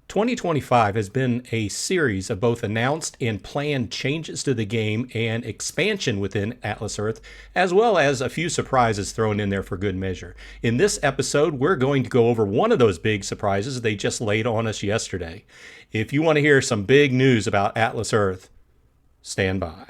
2025 has been a series of both announced and planned changes to the game and expansion within Atlas Earth, as well as a few surprises thrown in there for good measure. In this episode, we're going to go over one of those big surprises they just laid on us yesterday. If you want to hear some big news about Atlas Earth, stand by.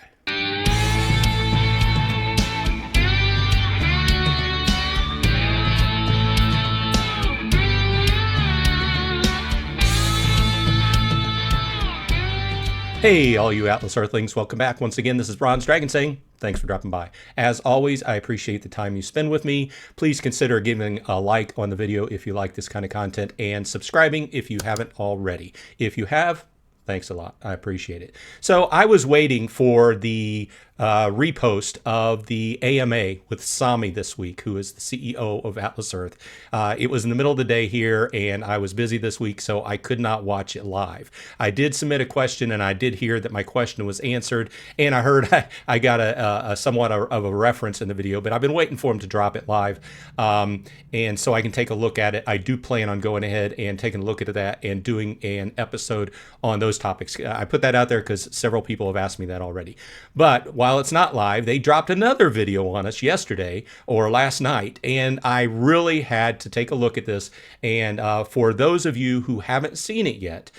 Hey, all you Atlas Earthlings, welcome back. Once again, this is Bronze Dragon saying thanks for dropping by. As always, I appreciate the time you spend with me. Please consider giving a like on the video if you like this kind of content and subscribing if you haven't already. If you have, thanks a lot. I appreciate it. So I was waiting for the repost of the AMA with Sami this week, who is the CEO of Atlas Earth. It was in the middle of the day here, and I was busy this week, so I could not watch it live. I did submit a question, and I did hear that my question was answered, and I heard I got a somewhat of a reference in the video, but I've been waiting for him to drop it live, and so I can take a look at it. I do plan on going ahead and taking a look at that and doing an episode on those topics. I put that out there because several people have asked me that already. But while it's not live, they dropped another video on us yesterday or last night, and I really had to take a look at this. And for those of you who haven't seen it yet,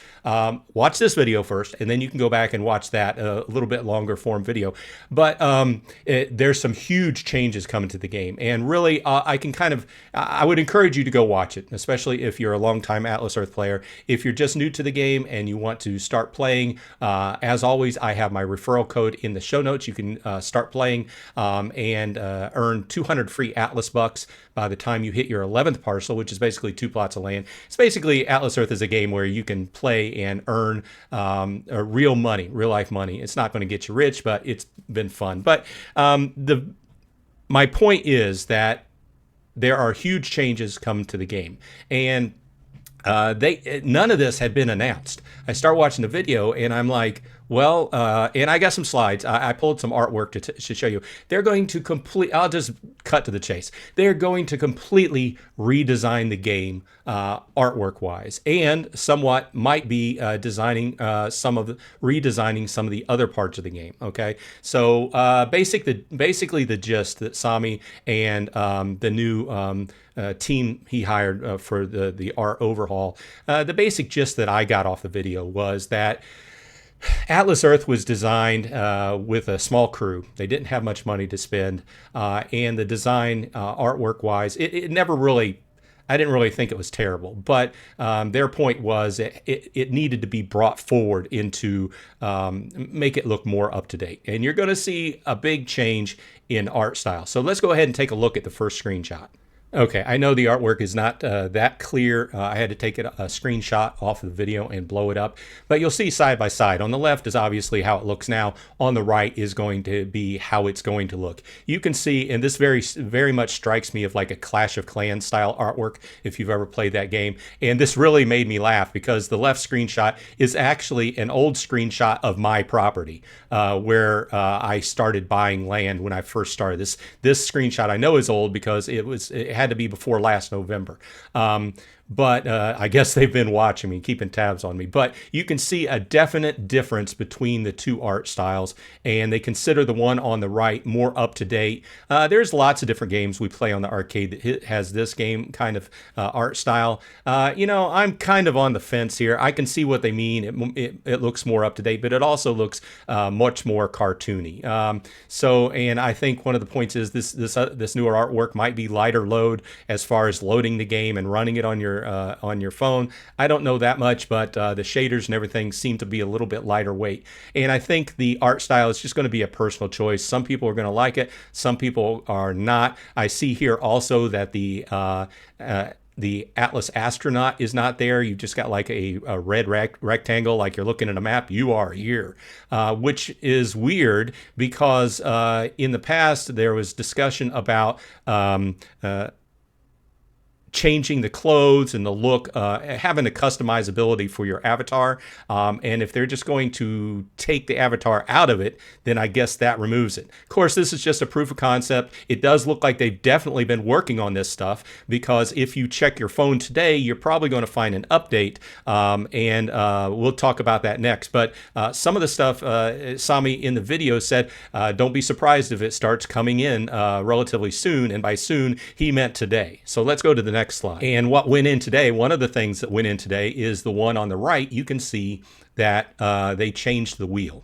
watch this video first, and then you can go back and watch that a little bit longer form video. But there's some huge changes coming to the game, and really I would encourage you to go watch it, especially if you're a longtime Atlas Earth player. If you're just new to the game and you want to start playing, as always, I have my referral code in the show notes. You can start playing and earn 200 free Atlas bucks by the time you hit your 11th parcel, which is basically 2 plots of land. It's basically Atlas Earth is a game where you can play and earn real money, real life money. It's not going to get you rich, but it's been fun. But my point is that there are huge changes coming to the game, and none of this had been announced. I start watching the video and I'm like, well, and I got some slides. I pulled some artwork to show you. They're going to I'll just cut to the chase. They're going to completely redesign the game artwork-wise, and somewhat might be redesigning some of the other parts of the game. Okay, so basically the gist that Sami and the new team he hired for the art overhaul, the basic gist that I got off the video was that Atlas Earth was designed with a small crew. They didn't have much money to spend, and the design, artwork-wise, it never really, I didn't really think it was terrible. But their point was it needed to be brought forward into make it look more up-to-date. And you're going to see a big change in art style. So let's go ahead and take a look at the first screenshot. Okay, I know the artwork is not that clear. I had to take a screenshot off of the video and blow it up. But you'll see side by side. On the left is obviously how it looks now. On the right is going to be how it's going to look. You can see, and this very much strikes me of like a Clash of Clans style artwork, if you've ever played that game. And this really made me laugh because the left screenshot is actually an old screenshot of my property where I started buying land when I first started. This screenshot I know is old because it had to be before last November. But I guess they've been watching me, keeping tabs on me. But you can see a definite difference between the two art styles, and they consider the one on the right more up-to-date. There's lots of different games we play on the arcade that has this game kind of art style. I'm kind of on the fence here. I can see what they mean. It looks more up-to-date, but it also looks much more cartoony. And I think one of the points is this newer artwork might be lighter load as far as loading the game and running it on your phone. I don't know that much, but the shaders and everything seem to be a little bit lighter weight. And I think the art style is just going to be a personal choice. Some people are going to like it. Some people are not. I see here also that the Atlas astronaut is not there. You've just got like a red rectangle, like you're looking at a map. You are here, which is weird because in the past there was discussion about changing the clothes and the look, having a customizability for your avatar. And if they're just going to take the avatar out of it, then I guess that removes it. Of course, this is just a proof of concept. It does look like they've definitely been working on this stuff, because if you check your phone today, you're probably going to find an update. And we'll talk about that next. But some of the stuff Sami in the video said, don't be surprised if it starts coming in relatively soon. And by soon, he meant today. So let's go to the next slide. And what went in today, one of the things that went in today is the one on the right. You can see that they changed the wheel.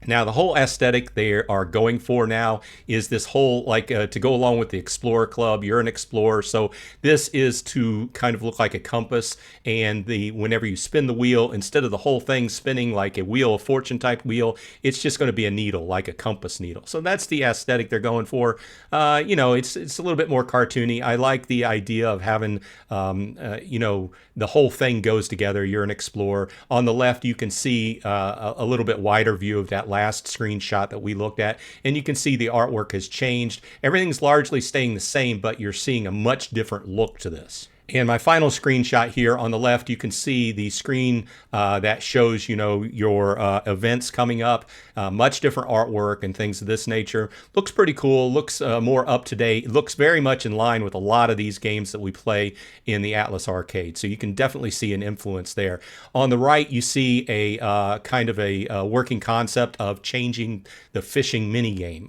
Now, the whole aesthetic they are going for now is this whole, like, to go along with the Explorer Club. You're an explorer, so this is to kind of look like a compass. And whenever you spin the wheel, instead of the whole thing spinning like a Wheel of Fortune type wheel, it's just going to be a needle, like a compass needle. So that's the aesthetic they're going for. You know, it's a little bit more cartoony. I like the idea of having, you know, the whole thing goes together. You're an explorer. On the left, you can see a little bit wider view of that last screenshot that we looked at, and you can see the artwork has changed. Everything's largely staying the same, but you're seeing a much different look to this. And my final screenshot here on the left, you can see the screen that shows, you know, your events coming up. Much different artwork and things of this nature. Looks pretty cool. Looks more up to date. Looks very much in line with a lot of these games that we play in the Atlas Arcade. So you can definitely see an influence there. On the right, you see a kind of a working concept of changing the fishing mini game.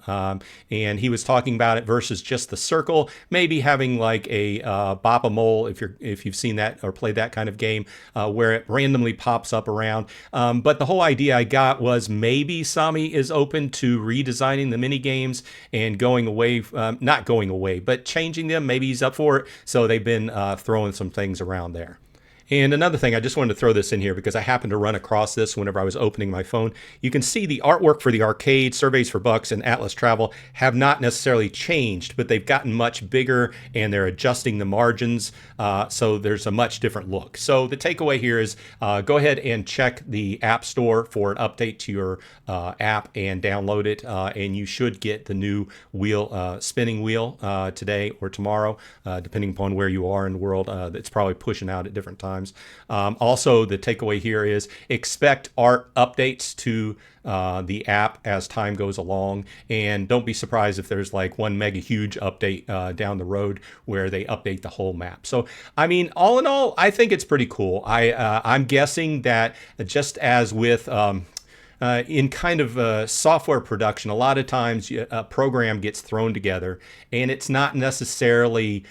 And he was talking about it versus just the circle. Maybe having like a Bop-A-Mole, if you've seen that or played that kind of game, where it randomly pops up around. But the whole idea I got was maybe Sami is open to redesigning the mini games and going away, not going away, but changing them. Maybe he's up for it. So they've been throwing some things around there. And another thing, I just wanted to throw this in here because I happened to run across this whenever I was opening my phone. You can see the artwork for the arcade, Surveys for Bucks, and Atlas Travel have not necessarily changed, but they've gotten much bigger and they're adjusting the margins. So there's a much different look. So the takeaway here is go ahead and check the App Store for an update to your app and download it. And you should get the new wheel, spinning wheel today or tomorrow, depending upon where you are in the world. It's probably pushing out at different times. Also, the takeaway here is expect art updates to the app as time goes along, and don't be surprised if there's like one mega huge update down the road where they update the whole map. So, I mean, all in all, I think it's pretty cool. I'm guessing that just as with in kind of software production, a lot of times a program gets thrown together and it's not necessarily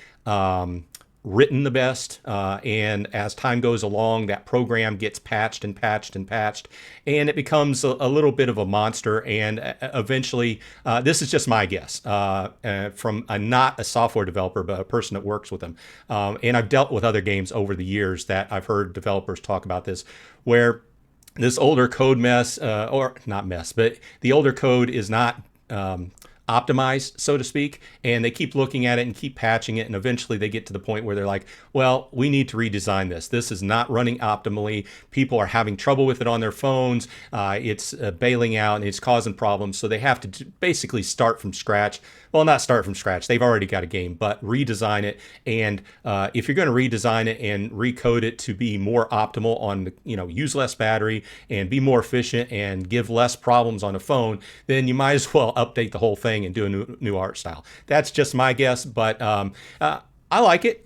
written the best, and as time goes along, that program gets patched and patched and patched, and it becomes a little bit of a monster. And eventually, this is just my guess, from not a software developer, but a person that works with them. And I've dealt with other games over the years that I've heard developers talk about this, where this older code mess, or not mess, but the older code is not optimized, so to speak, and they keep looking at it and keep patching it, and eventually they get to the point where they're like, well, we need to redesign this. This is not running optimally. People are having trouble with it on their phones. It's bailing out and it's causing problems. So they have to basically start from scratch. Well, not start from scratch. They've already got a game, but redesign it. And if you're going to redesign it and recode it to be more optimal on, use less battery and be more efficient and give less problems on a phone, then you might as well update the whole thing and do a new art style. That's just my guess, but I like it.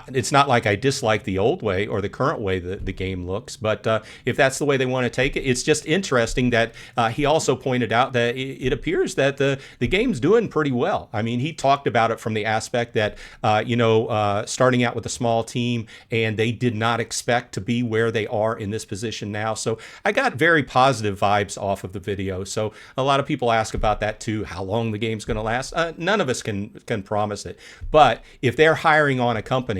It's not like I dislike the old way or the current way that the game looks, but if that's the way they want to take it, it's just interesting that he also pointed out that it appears that the game's doing pretty well. I mean, he talked about it from the aspect that, starting out with a small team, and they did not expect to be where they are in this position now. So I got very positive vibes off of the video. So a lot of people ask about that too, how long the game's going to last. None of us can promise it, but if they're hiring on a company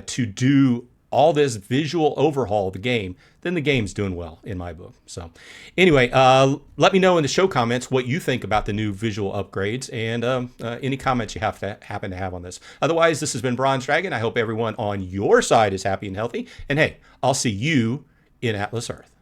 to do all this visual overhaul of the game, then the game's doing well in my book. So anyway, let me know in the show comments what you think about the new visual upgrades, and any comments you happen to have on this. Otherwise, this has been Bronze Dragon. I hope everyone on your side is happy and healthy. And hey, I'll see you in Atlas Earth.